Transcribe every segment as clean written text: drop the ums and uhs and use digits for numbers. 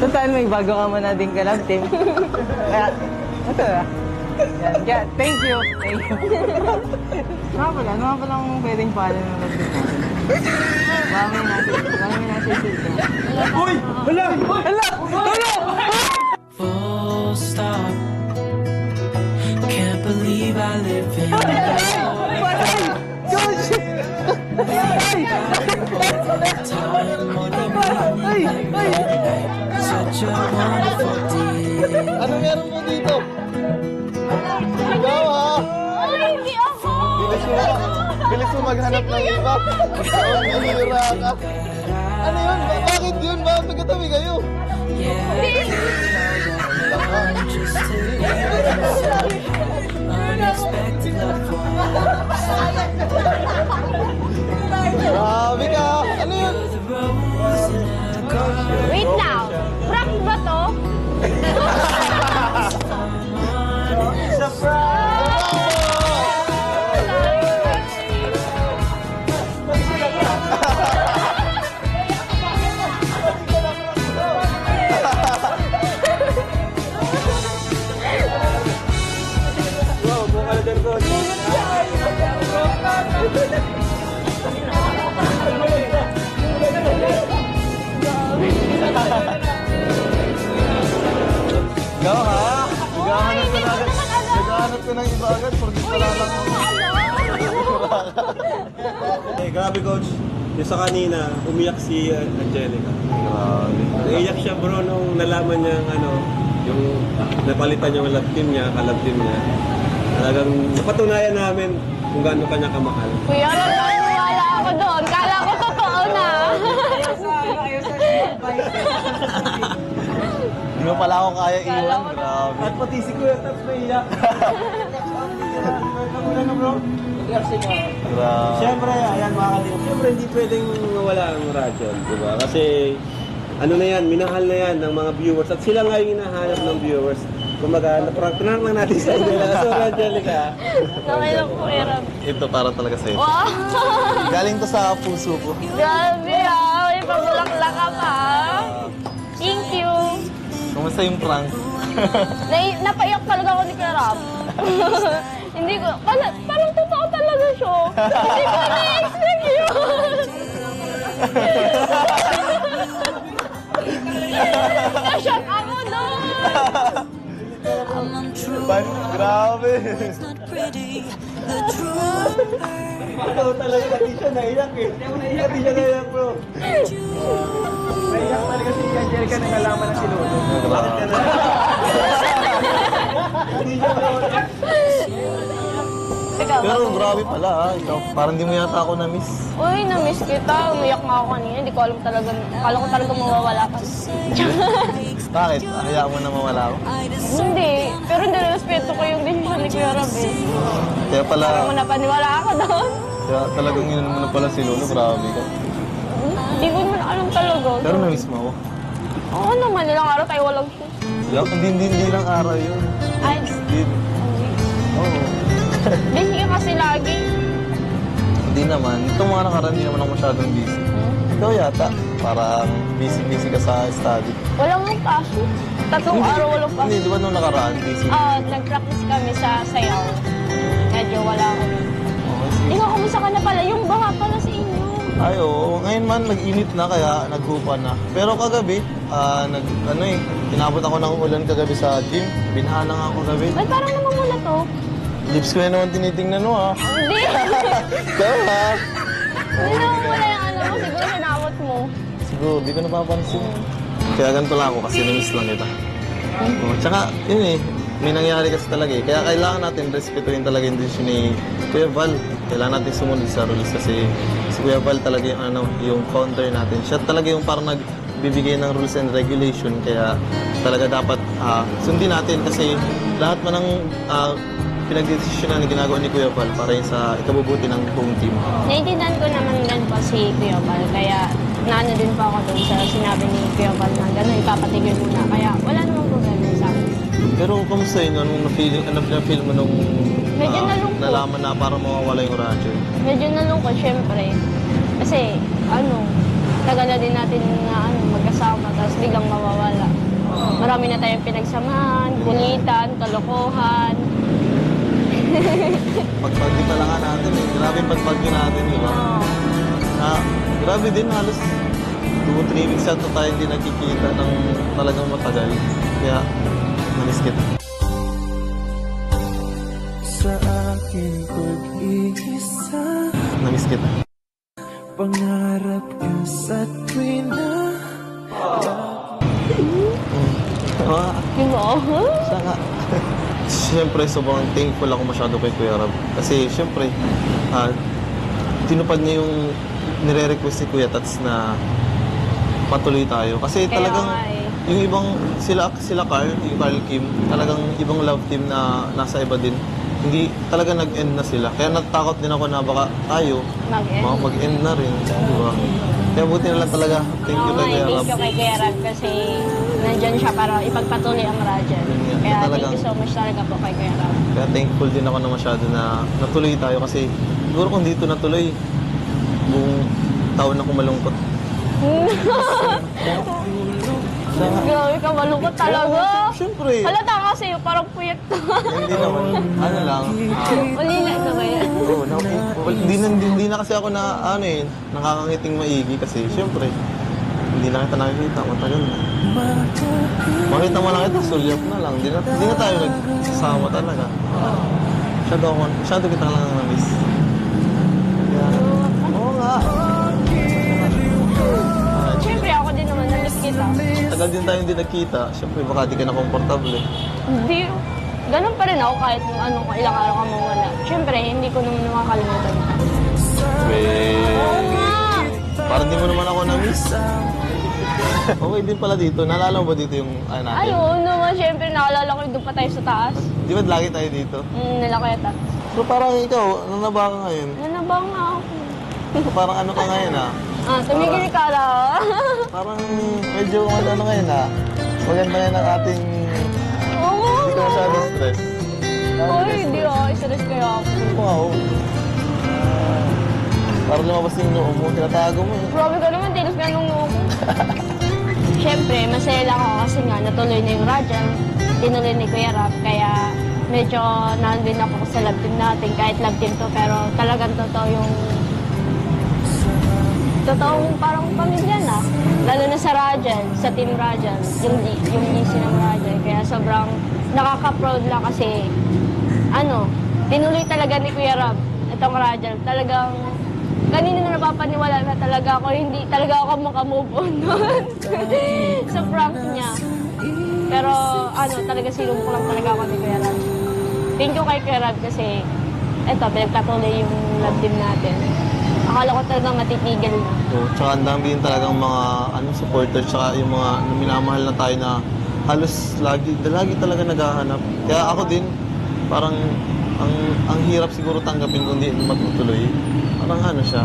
Total, may bago ka mo na din kalab, team. Kaya, ito na. Yan, kaya, thank you. Thank you. Ano nga pala kung pwedeng pala ng love team natin? Marami nasa isip ka. Uy! Hala! Hala! Hala! Full stop. Can't believe I live in such a wonderful day. Ano meron mo dito? Ikaw ha? Ay, hindi ako! Bilis mo maghanap ng iba. Ikaw ang nahihira ka. Ano yun? Bakit yun? Bakit magkatabi kayo? Grabe ka! Ano yun? Wait lang! Prank ba to? Ikaw ha? Naghahanap ka ng iba agad. Porque pala lang ako. Eh, grabe coach. Yung sa kanina, umiyak si Angelica. Grabe. Naiyak siya bro nung nalaman niya yung napalitan yung love team niya, ka-love team niya. Talagang napatunayan namin kung gaano kanya kamahal. Kuya, wala ako doon. Kala ko totoo na. Hindi mo pala ako kaya iwan. Grabe. At pati si Kuya Taps naiyak. Kamulan na bro? Grabe. Siyempre, ayan mga kalingap. Siyempre, hindi pwedeng wala ang radyo, di ba? Kasi, ano na yan, minahal na yan ng mga viewers. At sila nga yung hinahanap ng viewers. Kumaga, naprank lang natin sa inyo. So, Angelica. Nakailang po, Erab. Ito para talaga sa'yo. Wow! Galing to sa puso ko. Grabe ah! May pabulaklak ka pa. Thank you. Kumusta yung prank? Napaiyak talaga ako ni Erab. Hindi ko, parang totoo talaga siya. Hindi ko na-expect yun. Na-shock ako doon. Grabe. Ikaw talaga, hindi siya naiyak eh. Hindi siya naiyak bro. Naiyak talaga si Angelica na nalaman na si Lolo. Bakit ka na? Hindi siya bro. Pero grabe pala ha. Ikaw, parang di mo yata ako na-miss. Uy, na-miss kita. Umiyak nga ako kanina. Hindi ko alam talaga. Akala ko talaga mawawala ka. Bakit? Hayaan mo na mawala ako? Hindi. Pero nirespeto ko yung decision ni Kuya Rob eh. Kaya pala, Parang mo napaniwala ako doon. kaya talagang yun mo na pala si Lolo. Grabe ka. Hindi ko naman alam talaga. Pero na-miss mo ako. Oo naman. Ilang araw tayo walang shoot. Yak, hindi lang araw yun. Ay, Hindi. Oo. busy ka kasi lagi. Hindi naman. Itong mga nakaraan, hindi naman ako masyadong busy. Ikaw yata, parang busy ka sa study. Walang ang pasok. Tatlong araw walang pasok. Hindi, di ba nung nakaraan, busy? Nag-practice kami sa sayaw. Medyo wala ako. Okay, sige. Ikaw, kumusta ka na pala? Yung baha pala sa inyo. Ay, oo. Ngayon man, nag-init na, kaya naghupa na. Pero kagabi, tinabot ako ng ulan kagabi sa gym. Binaha na nga ako kagabi. Ba't parang namamula to? Lips ko na naman tinitingnan mo, ha? Hindi. Ikaw, ha? Hindi namamula yung ano mo. Siguro sinawat mo. Siguro, di ko napapansin. Kaya ganito lang ako kasi na-miss lang kita. Tsaka, yun eh, may nangyari kasi talaga eh. Kaya kailangan natin respetuhin talaga yung decision ni Kuya Val. Kailangan natin sumunod sa rules kasi si Kuya Val talaga yung, yung founder natin. Siya talaga yung parang nagbibigay ng rules and regulation. Kaya talaga dapat sundin natin kasi lahat man ng pinagdesisyonan na ginagawa ni Kuya Val para yun sa ikabubuti ng buong team. Naiintindihan ko naman din po si Kuya Val. Kaya naano din po ako doon sa sinabi ni Kuya Val na gano'n, ipapatigil muna. Kaya wala namang problema sa akin. Pero kamusta yun? Anong na-feel mo nung Medyo nalungkot. nalaman na parang mawawala yung radyo? Medyo nalungkot, syempre. Kasi, tagal na din natin na magkasama, tapos biglang mawawala. marami na tayong pinagsamahan, kulitan, kalokohan. Pagpagi pa lang nga natin eh. Grabe yung pagpagi natin, di ba? Na, grabe din, halos 2-3 weeks yata tayo hindi nakikita ng talagang matagal. Kaya, namiss kita. Sa aking pag-iisa, Namiss kita. pangarap ka sa tuwing na Ah, Diba? siya nga. Siyempre, sobrang thankful ako masyado kay Kuya Rab. Kasi, siyempre, tinupad niya yung nire-request ni Kuya Tats na patuloy tayo. Kasi Kaya talagang, nga eh. yung ibang, sila Carl, yung Carl Kim, talagang ibang love team na nasa iba din. Hindi, talaga nag-end na sila. Kaya natakot din ako na baka tayo, Mag-end. mag-end na rin. Diba? Kaya buti na lang talaga. Thank you Oo kay nga, Kuya Rab. thank you kay Kuya Rab kasi nandyan siya para ipagpatuloy ang radyo. Yun nga, Kaya thank talagang- you so much talaga po kay Kuya Rab. Kaya thankful din ako na masyado na natuloy tayo kasi siguro kung dito natuloy, buong taon ako malungkot. Grabe ka, malungkot talaga. Siyempre. Halata kasi yung parang puyat ka. Hindi naman. Ano lang. Ulila ka ba yan? Oo, hindi na kasi ako na, nakakangiting maigi kasi siyempre, hindi na kita nakikita, matagal na. Makita mo lang kita, sulyap na lang. Hindi na tayo nagsasama talaga. Masyado kita lang na-miss. Kaya, oo nga. Siyempre ako din naman, namiss kita. Tagal din tayo hindi nagkita. Siyempre, baka di ka na komportable. Hindi. Ganun pa rin ako kahit kung ilang araw ka mawala. Siyempre, hindi ko naman makakalimutan. Oo nga. Parang di mo naman ako na-miss. Okay din pala dito. Naalala mo ba dito yung natin? Ay, oo naman. Siyempre, naalala ko yung doon pa tayo sa taas. Di ba lagi tayo dito? Nilakayata. So parang ikaw, ano na ba ka ngayon? Ano ba nga ako? So, parang ano ka ngayon Tumigil ka lang. Parang medyo ano ngayon Maganda ngayon ang ating... Oo Hindi ka nga. masyadong stress. Uy, hindi ako. Stress kaya ako. Wow. Parang lumabas yung noo mo, tinatago mo eh. Grabe ka naman, tilos ka nung noo ko. Siyempre, masaya lang ako kasi nga natuloy na yung Rajan. Tinuloy ni Kuya Rap, kaya medyo nandun ako sa love team natin. Kahit love team to, pero talagang totoo yung... Totoong parang pamilya na. Lalo na sa Rajan, sa Team Rajan, yung GC ng Rajan. Kaya sobrang nakaka-proud lang kasi, tinuloy talaga ni Kuya Rab itong Rajan. Talagang, kanina na napapaniwala na talaga ako, hindi talaga ako makamove on doon sa prank niya. Pero, talaga sinubok lang talaga ako ni Kuya Rab. Thank you kay Kuya Rab kasi, pinagpatuloy yung love team natin. Akala ko talagang matitigil na. So, tsaka ang dami din talagang mga supporters, tsaka yung mga minamahal na tayo na halos lagi talaga naghahanap. Kaya ako din, parang ang hirap siguro tanggapin kung di matutuloy. Parang siya,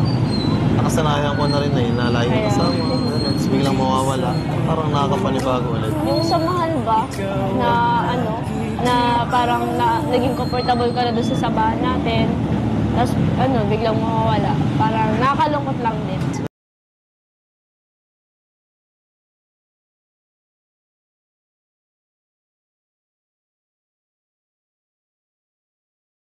nakasanayan ko na rin na lagi kasama. Tapos biglang mawawala. Parang nakakapanibago ulit. Yung samahan ba na parang naging comfortable ka na doon sa sabahan natin, tapos biglang mawawala. Parang nakakalungkot lang din.